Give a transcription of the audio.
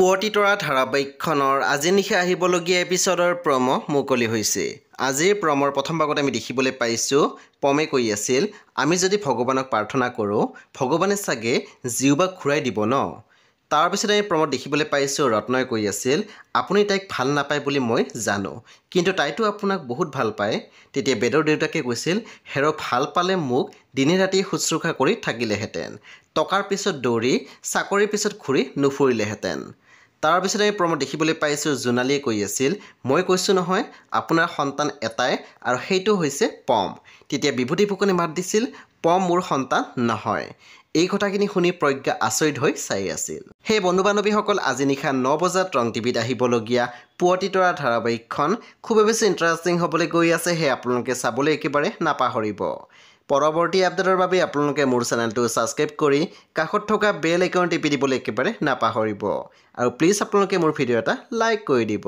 পুৱতি তৰা ধাৰাবাহিকখনৰ আজি নিশা আহিবলগীয়া এপিছডৰ প্ৰম' মুকলি হৈছে। আজিৰ প্ৰমৰ প্ৰথম ভাগত আমি দেখিবলৈ পাইছোঁ পমে কৈ আছিল, আমি যদি ভগৱানক প্ৰাৰ্থনা কৰোঁ ভগৱানে চাগে জিউবাক ঘূৰাই দিব ন। তাৰপিছত আমি প্ৰমত দেখিবলৈ পাইছোঁ ৰত্নই কৈ আছিল, আপুনি তাইক ভাল নাপায় বুলি মই জানো, কিন্তু তাইতো আপোনাক বহুত ভাল পায়। তেতিয়া বেদৰ দেউতাকে কৈছিল, হেৰ' ভাল পালে মোক দিনে ৰাতি শুশ্ৰূষা কৰি থাকিলেহেঁতেন, টকাৰ পিছত দৌৰি চাকৰিৰ পিছত ঘূৰি নুফুৰিলেহেঁতেন। তাৰপিছত আমি প্ৰমত দেখিবলৈ পাইছোঁ জোনালীয়ে কৈ আছিল, মই কৈছোঁ নহয় আপোনাৰ সন্তান এটাই আৰু সেইটো হৈছে পম। তেতিয়া বিভূতি ফুকনে মাত দিছিল, পম মোৰ সন্তান নহয়। এই কথাখিনি শুনি প্ৰজ্ঞা আচৰিত হৈ চাই আছিল। সেই বন্ধু বান্ধৱীসকল আজি নিশা 9 বজাত ৰং টিভিত আহিবলগীয়া পুৱতি তৰা ধাৰাবাহিকখন খুবেই বেছি ইণ্টাৰেষ্টিং হ'বলৈ গৈ আছে। সেয়ে আপোনালোকে চাবলৈ একেবাৰে নাপাহৰিব। পৰৱৰ্তী আপডেটৰ বাবে আপোনালোকে মোৰ চেনেলটো ছাবস্ক্ৰাইব কৰি কাষত থকা বেল আইকন টিপি দিবলৈ একেবাৰে নাপাহৰিব। আৰু প্লিজ আপোনালোকে মোৰ ভিডিঅ' এটা লাইক কৰি দিব।